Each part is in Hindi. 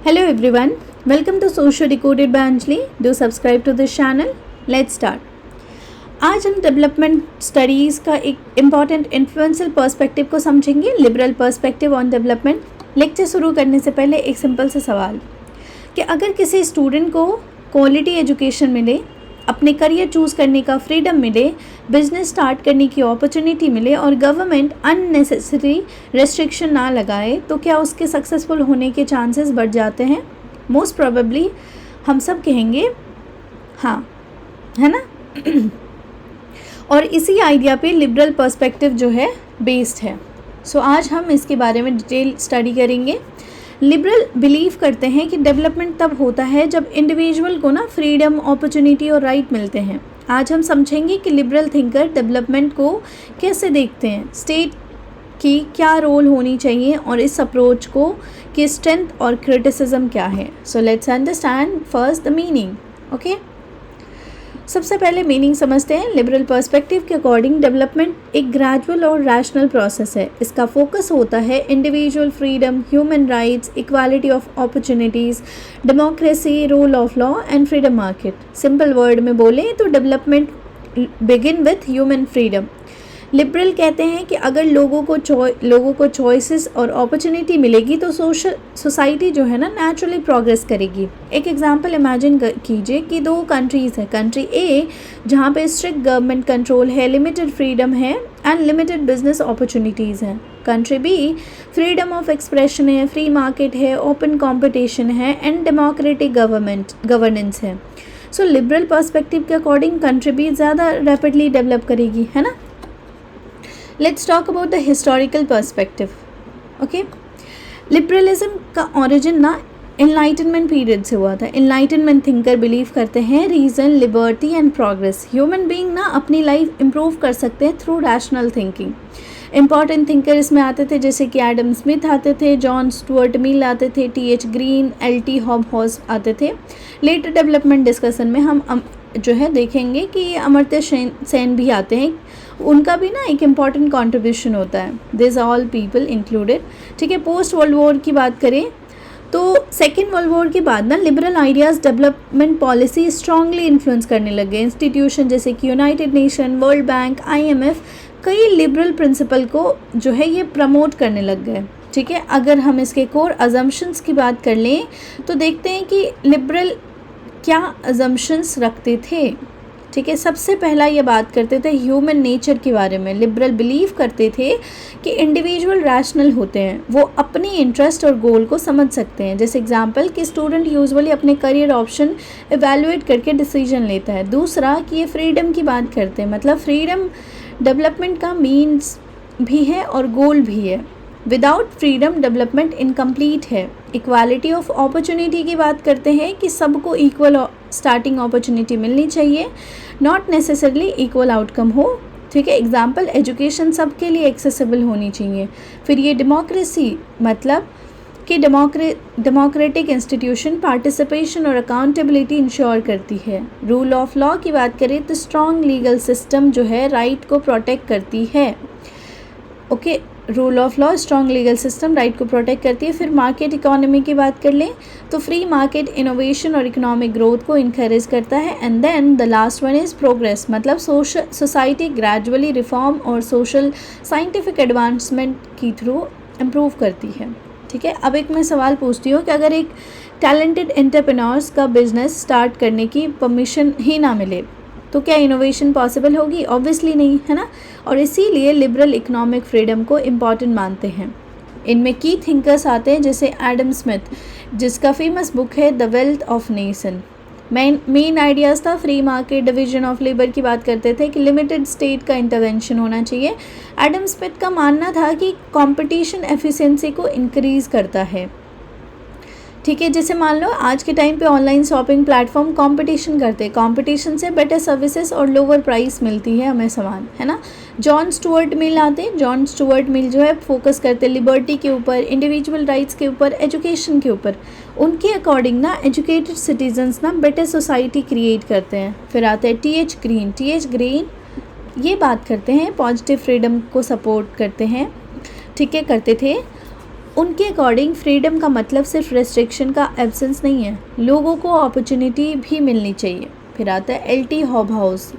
Hello everyone, welcome to Social Decoded by Anjali. Do subscribe to this channel. Let's start. आज हम डेवलपमेंट स्टडीज़ का एक इम्पॉर्टेंट इन्फ्लुएंशियल पर्सपेक्टिव को समझेंगे, liberal perspective on development. Lecture शुरू करने से पहले एक सिंपल सा सवाल कि अगर किसी स्टूडेंट को क्वालिटी एजुकेशन मिले, अपने करियर चूज़ करने का फ्रीडम मिले, बिजनेस स्टार्ट करने की अपॉर्चुनिटी मिले और गवर्नमेंट अननेसेसरी रेस्ट्रिक्शन ना लगाए, तो क्या उसके सक्सेसफुल होने के चांसेस बढ़ जाते हैं? मोस्ट प्रोबेबली हम सब कहेंगे हाँ, है ना। और इसी आइडिया पे लिबरल पर्सपेक्टिव जो है बेस्ड है। सो आज हम इसके बारे में डिटेल स्टडी करेंगे। लिबरल बिलीव करते हैं कि डेवलपमेंट तब होता है जब इंडिविजुअल को ना फ्रीडम, अपॉर्चुनिटी और राइट मिलते हैं। आज हम समझेंगे कि लिबरल थिंकर डेवलपमेंट को कैसे देखते हैं, स्टेट की क्या रोल होनी चाहिए और इस अप्रोच को की स्ट्रेंथ और क्रिटिसिज्म क्या है। So let's understand first the meaning. Okay, सबसे पहले मीनिंग समझते हैं। लिबरल पर्सपेक्टिव के अकॉर्डिंग डेवलपमेंट एक ग्रेजुअल और रैशनल प्रोसेस है। इसका फोकस होता है individual freedom, human rights, equality of opportunities, democracy, rule of law and freedom market. Simple word में बोलें तो development begin with human freedom. Liberal कहते हैं कि अगर लोगों को चॉइसेस और अपॉर्चुनिटी मिलेगी तो सोसाइटी जो है ना नेचुरली प्रोग्रेस करेगी। एक एग्जांपल इमेजिन कीजिए कि दो कंट्रीज़ है। कंट्री ए जहाँ पे स्ट्रिक्ट गवर्नमेंट कंट्रोल है, लिमिटेड फ्रीडम है एंड लिमिटेड बिजनेस अपॉर्चुनिटीज़ हैं। Country B freedom of expression है, फ्री मार्केट है, ओपन कॉम्पिटिशन है एंड डेमोक्रेटिक गवर्नेंस है। सो लिबरल पर्सपेक्टिव के अकॉर्डिंग कंट्री बी ज़्यादा रैपिडली डेवलप करेगी, है ना। Let's talk about the historical perspective. Okay, liberalism का ओरिजिन ना इनलाइटनमेंट पीरियड से हुआ था। इनलाइटनमेंट थिंकर बिलीव करते हैं reason, liberty and progress. Human being ना अपनी लाइफ इम्प्रूव कर सकते हैं through rational thinking. Important thinker इसमें आते थे जैसे कि एडम स्मिथ आते थे, जॉन स्टुअर्ट मिल आते थे, टी.एच. Green, LT. हॉबहॉस आते थे। लेटर डेवलपमेंट डिस्कशन में हम जो है देखेंगे कि अमर्त्य सेन भी आते हैं। उनका भी ना एक इम्पॉर्टेंट कंट्रीब्यूशन होता है। This all people included. ठीक है, पोस्ट वर्ल्ड वॉर की बात करें तो सेकेंड वर्ल्ड वॉर के बाद ना liberal ideas development policy strongly influence करने लग गए। इंस्टीट्यूशन जैसे कि United nation, world bank, IMF कई लिबरल प्रिंसिपल को जो है ये प्रमोट करने लग गए। ठीक है, अगर हम इसके कोर अजम्पशंस की बात कर लें तो देखते हैं कि लिबरल क्या अजम्पशंस रखते थे। ठीक है, सबसे पहला ये बात करते थे ह्यूमन नेचर के बारे में। लिबरल बिलीव करते थे कि इंडिविजुअल रैशनल होते हैं, वो अपनी इंटरेस्ट और गोल को समझ सकते हैं। जैसे एग्जांपल कि स्टूडेंट यूजुअली अपने करियर ऑप्शन एवेलुएट करके डिसीजन लेता है। दूसरा कि ये फ्रीडम की बात करते हैं, मतलब फ्रीडम डेवलपमेंट का मीन्स भी है और गोल भी है। विदाउट फ्रीडम डेवलपमेंट इनकम्प्लीट है। इक्वालिटी ऑफ अपॉर्चुनिटी की बात करते हैं कि सबको इक्वल स्टार्टिंग अपॉर्चुनिटी मिलनी चाहिए, नॉट नेसेसरली इक्वल आउटकम हो। ठीक है, एग्जांपल एजुकेशन सबके लिए एक्सेसिबल होनी चाहिए। फिर ये डेमोक्रेसी, मतलब कि डेमोक्रेटिक इंस्टीट्यूशन पार्टिसिपेशन और अकाउंटेबिलिटी इंश्योर करती है। रूल ऑफ लॉ की बात करें तो स्ट्रॉन्ग लीगल सिस्टम जो है राइट को प्रोटेक्ट करती है। Okay, rule of law, strong legal system right को प्रोटेक्ट करती है। फिर मार्केट इकोनॉमी की बात कर लें तो फ्री मार्केट इनोवेशन और इकोनॉमिक ग्रोथ को इनकरेज करता है। And then the last one is progress, मतलब सोसाइटी ग्रेजुअली रिफॉर्म और सोशल साइंटिफिक एडवांसमेंट की थ्रू इम्प्रूव करती है। ठीक है, अब एक मैं सवाल पूछती हूँ कि अगर एक टैलेंटेड एंटरप्रेन्योर्स का बिजनेस स्टार्ट करने की परमिशन ही ना मिले तो क्या इनोवेशन पॉसिबल होगी? ऑब्वियसली नहीं, है ना। और इसीलिए लिबरल इकोनॉमिक फ्रीडम को इम्पॉर्टेंट मानते हैं। इनमें की थिंकर्स आते हैं जैसे एडम स्मिथ, जिसका फेमस बुक है the wealth of nation. Main ideas था free market, division of labour की बात करते थे कि लिमिटेड स्टेट का इंटरवेंशन होना चाहिए। एडम स्मिथ का मानना था कि कंपटीशन एफिशिएंसी को इंक्रीज़ करता है। ठीक है, जैसे मान लो आज के टाइम पे ऑनलाइन शॉपिंग प्लेटफॉर्म कंपटीशन करते हैं, कंपटीशन से बेटर सर्विसेज और लोअर प्राइस मिलती है हमें सामान, है ना। जॉन स्टुअर्ट मिल आते हैं। जॉन स्टुअर्ट मिल जो है फोकस करते हैं लिबर्टी के ऊपर, इंडिविजुअल राइट्स के ऊपर, एजुकेशन के ऊपर। उनके अकॉर्डिंग ना एजुकेटेड सिटीजन्स ना बेटर सोसाइटी क्रिएट करते हैं। फिर आते हैं टी.एच. ग्रीन। टी.एच. ग्रीन ये बात करते हैं पॉजिटिव फ्रीडम को सपोर्ट करते हैं। ठीक है, करते थे उनके अकॉर्डिंग फ्रीडम का मतलब सिर्फ रेस्ट्रिक्शन का एब्सेंस नहीं है, लोगों को अपॉर्चुनिटी भी मिलनी चाहिए। फिर आता है एल टी हॉबहाउस,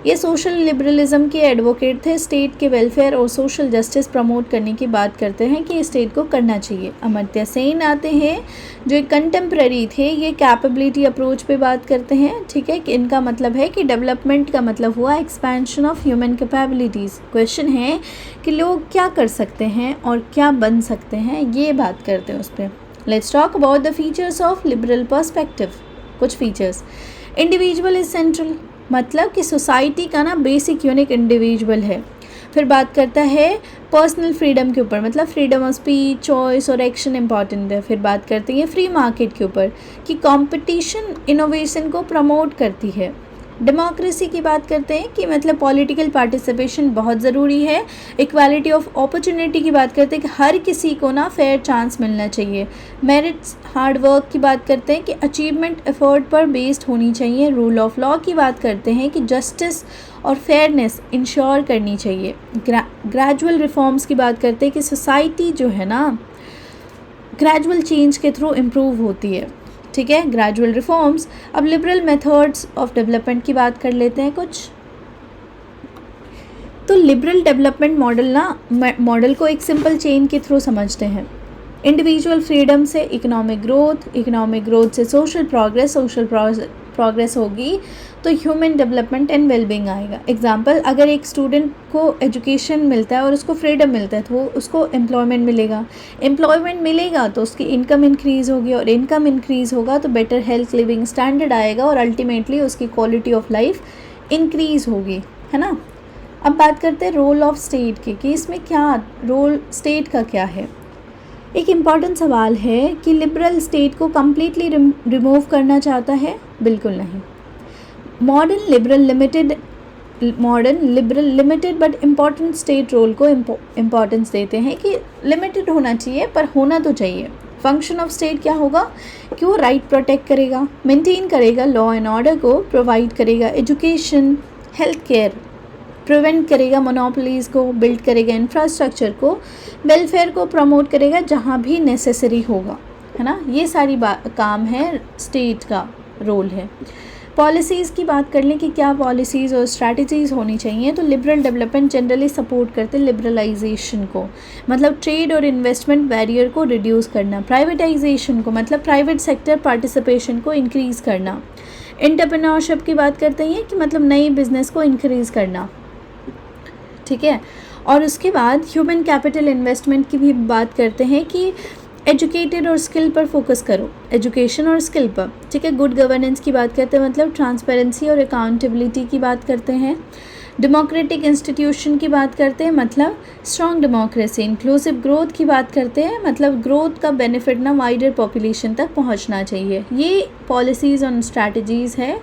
ये सोशल लिबरलिज्म के एडवोकेट थे, स्टेट के वेलफेयर और सोशल जस्टिस प्रमोट करने की बात करते हैं कि स्टेट को करना चाहिए। अमर्त्य सेन आते हैं जो एक कंटेम्प्रेरी थे, ये कैपेबिलिटी अप्रोच पे बात करते हैं, ठीक है, कि इनका मतलब है कि डेवलपमेंट का मतलब हुआ expansion of human capabilities. Question है कि लोग क्या कर सकते हैं और क्या बन सकते हैं, ये बात करते हैं उस पर। Let's talk about the features of liberal perspective. कुछ फीचर्स, इंडिविजुअल इज सेंट्रल, मतलब कि सोसाइटी का ना बेसिक यूनिक इंडिविजुअल है। फिर बात करता है पर्सनल फ्रीडम के ऊपर, मतलब फ्रीडम ऑफ स्पीच, चॉइस और एक्शन इंपॉर्टेंट है। फिर बात करते हैं फ्री मार्केट के ऊपर कि कंपटीशन इनोवेशन को प्रमोट करती है। डेमोक्रेसी की बात करते हैं कि मतलब पॉलिटिकल पार्टिसिपेशन बहुत ज़रूरी है। इक्वालिटी ऑफ अपॉर्चुनिटी की बात करते हैं कि हर किसी को ना फेयर चांस मिलना चाहिए। मेरिट्स हार्ड वर्क की बात करते हैं कि अचीवमेंट एफर्ट पर बेस्ड होनी चाहिए। रूल ऑफ लॉ की बात करते हैं कि जस्टिस और फेयरनेस इंश्योर करनी चाहिए। ग्रेजुअल रिफॉर्म्स की बात करते हैं कि सोसाइटी जो है ना ग्रेजुअल चेंज के थ्रू इम्प्रूव होती है, ठीक है, ग्रेजुअल रिफॉर्म्स। अब लिबरल मेथड्स ऑफ डेवलपमेंट की बात कर लेते हैं कुछ। तो लिबरल डेवलपमेंट मॉडल को एक सिंपल चेन के थ्रू समझते हैं। इंडिविजुअल फ्रीडम से इकोनॉमिक ग्रोथ से सोशल प्रोग्रेस होगी तो ह्यूमन डेवलपमेंट एंड वेलबींग आएगा। एग्जाम्पल, अगर एक स्टूडेंट को एजुकेशन मिलता है और उसको फ्रीडम मिलता है तो वो उसको एम्प्लॉयमेंट मिलेगा तो उसकी इनकम इंक्रीज़ होगी, और इनकम इंक्रीज़ होगा तो बेटर हेल्थ लिविंग स्टैंडर्ड आएगा और अल्टीमेटली उसकी क्वालिटी ऑफ लाइफ इंक्रीज़ होगी, है ना। अब बात करते हैं रोल ऑफ स्टेट की कि इसमें क्या रोल स्टेट का क्या है। एक इम्पॉर्टेंट सवाल है कि लिबरल स्टेट को कम्प्लीटली रिमूव करना चाहता है, बिल्कुल नहीं। Modern liberal limited but important state role को इम्पॉर्टेंस देते हैं कि लिमिटेड होना चाहिए पर होना तो चाहिए। फंक्शन ऑफ स्टेट क्या होगा कि वो राइट प्रोटेक्ट करेगा, मेंटेन करेगा लॉ एंड ऑर्डर को, प्रोवाइड करेगा एजुकेशन, हेल्थ केयर, प्रिवेंट करेगा मोनोपोलीज़ को, बिल्ड करेगा इंफ्रास्ट्रक्चर को, वेलफेयर को प्रमोट करेगा जहाँ भी नेसेसरी होगा, है ना। ये सारी काम है स्टेट का रोल है। पॉलिसीज़ की बात कर लें कि क्या पॉलिसीज़ और स्ट्रैटेजीज़ होनी चाहिए, तो लिबरल डेवलपमेंट जनरली सपोर्ट करते हैं लिबरलाइजेशन को, मतलब ट्रेड और इन्वेस्टमेंट बैरियर को रिड्यूस करना, प्राइवेटाइजेशन को मतलब प्राइवेट सेक्टर पार्टिसिपेशन को इंक्रीज़ करना, एंटरप्रेन्योरशिप की बात करते हैं कि मतलब नई बिजनेस को इंक्रीज़ करना, ठीक है। और उसके बाद ह्यूमन कैपिटल इन्वेस्टमेंट की भी बात करते हैं कि एजुकेटेड और स्किल पर फोकस करो, एजुकेशन और स्किल पर, ठीक है। गुड गवर्नेंस की बात करते हैं मतलब ट्रांसपेरेंसी और अकाउंटेबिलिटी की बात करते हैं। डेमोक्रेटिक इंस्टीट्यूशन की बात करते हैं मतलब स्ट्रॉन्ग डेमोक्रेसी। इंक्लूसिव ग्रोथ की बात करते हैं मतलब ग्रोथ का बेनिफिट ना वाइडर पॉपुलेशन तक पहुंचना चाहिए। ये पॉलिसीज़ और स्ट्रैटेजीज़ है,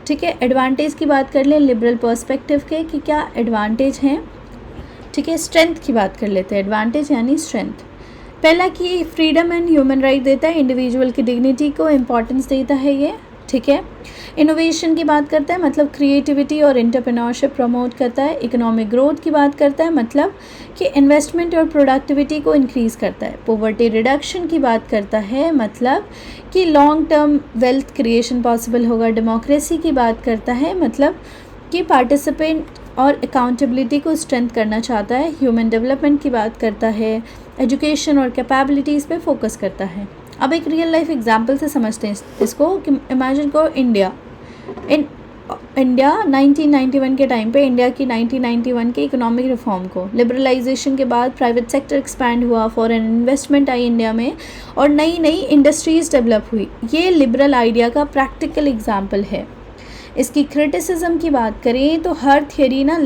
ठीक है। एडवांटेज की बात कर लें लिबरल पर्सपेक्टिव के कि क्या एडवांटेज हैं, ठीक है। स्ट्रेंथ की बात कर लेते हैं, एडवांटेज यानी स्ट्रेंथ। पहला कि फ्रीडम एंड ह्यूमन राइट देता है, इंडिविजुअल की डिग्निटी को इम्पॉर्टेंस देता है ये, ठीक है। इनोवेशन की बात करता है मतलब क्रिएटिविटी और एंटरप्रेन्योरशिप प्रमोट करता है। इकोनॉमिक ग्रोथ की बात करता है मतलब कि इन्वेस्टमेंट और प्रोडक्टिविटी को इंक्रीज़ करता है। पॉवर्टी रिडक्शन की बात करता है मतलब कि long term wealth creation possible होगा। डेमोक्रेसी की बात करता है मतलब कि पार्टिसिपेंट और अकाउंटेबिलिटी को स्ट्रेंथ करना चाहता है। ह्यूमन डेवलपमेंट की बात करता है, एजुकेशन और कैपेबिलिटीज़ पे फोकस करता है। अब एक रियल लाइफ एग्जांपल से समझते हैं इसको कि इमेजिन करो इंडिया 1991 के टाइम पे इंडिया की 1991 के इकोनॉमिक रिफॉर्म को, लिबरलाइजेशन के बाद प्राइवेट सेक्टर एक्सपैंड हुआ, फॉरेन इन्वेस्टमेंट आई इंडिया में और नई नई इंडस्ट्रीज़ डेवलप हुई। ये लिबरल आइडिया का प्रैक्टिकल एग्जाम्पल है। इसकी क्रिटिसिज्म की बात करें तो हर थियोरी ना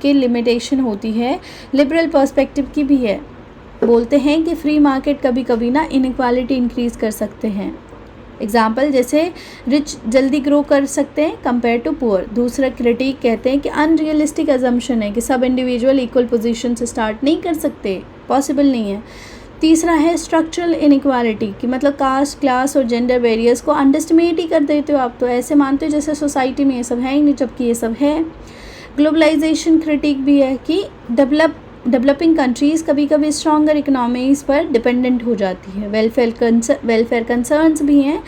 लिमिटेशन होती है, लिबरल पर्सपेक्टिव की भी है। बोलते हैं कि फ्री मार्केट कभी कभी ना इनइक्वालिटी इंक्रीज़ कर सकते हैं। एग्जाम्पल जैसे रिच जल्दी ग्रो कर सकते हैं कंपेयर टू पुअर। दूसरा क्रिटिक कहते हैं कि अनरियलिस्टिक अजम्पशन है कि सब इंडिविजुअल इक्वल पोजीशन से स्टार्ट नहीं कर सकते, पॉसिबल नहीं है। तीसरा है स्ट्रक्चरल इनइक्वालिटी कि मतलब कास्ट, क्लास और जेंडर बैरियर्स को अंडरस्टिमेट ही कर देते हो आप, तो ऐसे मानते हो जैसे सोसाइटी में ये सब है ही नहीं, जबकि ये सब है। ग्लोबलाइजेशन क्रिटिक भी है कि डेवलपिंग कंट्रीज़ कभी कभी स्ट्रॉन्गर इकोनॉमीज़ पर डिपेंडेंट हो जाती है। वेलफेयर कंसर्न्स भी हैं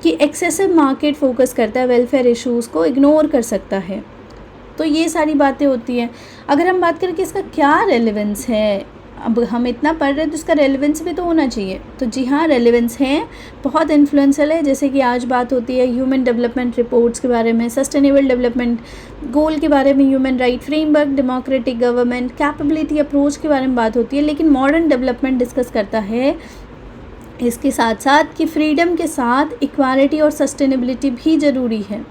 कि एक्सेसिव मार्केट फोकस करता है, वेलफेयर इश्यूज़ को इग्नोर कर सकता है। तो ये सारी बातें होती हैं। अगर हम बात करें कि इसका क्या रेलेवेंस है, अब हम इतना पढ़ रहे हैं तो इसका रेलेवेंस भी तो होना चाहिए। तो जी हाँ, रेलेवेंस है, बहुत इन्फ्लुएंशियल है। जैसे कि आज बात होती है ह्यूमन डेवलपमेंट रिपोर्ट्स के बारे में, सस्टेनेबल डेवलपमेंट गोल के बारे में, human right framework, democratic government, capability approach के बारे में बात होती है। लेकिन मॉडर्न डेवलपमेंट डिस्कस करता है इसके साथ साथ कि फ्रीडम के साथ इक्वालिटी और सस्टेनेबिलिटी भी ज़रूरी है।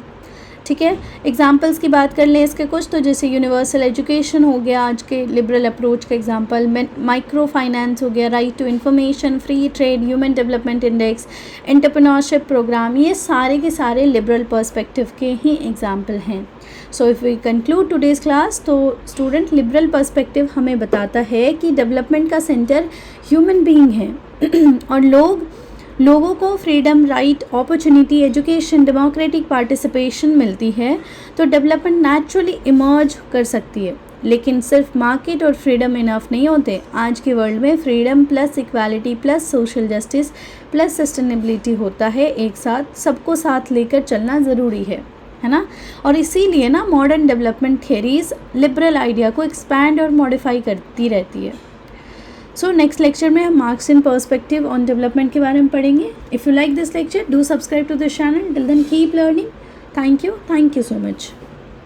ठीक है, एग्जाम्पल्स की बात कर लें इसके कुछ, तो जैसे यूनिवर्सल एजुकेशन हो गया आज के लिबरल अप्रोच का एग्जाम्पल, माइक्रो फाइनेंस हो गया, right to information, free trade, human development index, entrepreneurship programme, ये सारे के सारे लिबरल पर्सपेक्टिव के ही एग्जाम्पल हैं। So if we conclude today's class, तो स्टूडेंट लिबरल पर्सपेक्टिव हमें बताता है कि डेवलपमेंट का सेंटर ह्यूमन बीइंग है और लोगों को freedom, right, opportunity, education, democratic participation मिलती है तो डेवलपमेंट नेचुरली इमर्ज कर सकती है। लेकिन सिर्फ मार्केट और फ्रीडम इनफ नहीं होते। आज के वर्ल्ड में freedom plus equality plus social justice plus sustainability होता है। एक साथ सबको साथ लेकर चलना ज़रूरी है ना। और इसीलिए ना modern development theories liberal idea को एक्सपैंड और मॉडिफाई करती रहती है। सो नेक्स्ट लेक्चर में हम Marxian perspective on development के बारे में पढ़ेंगे। If you like this lecture, do subscribe to this channel. Till then keep learning. Thank you so much.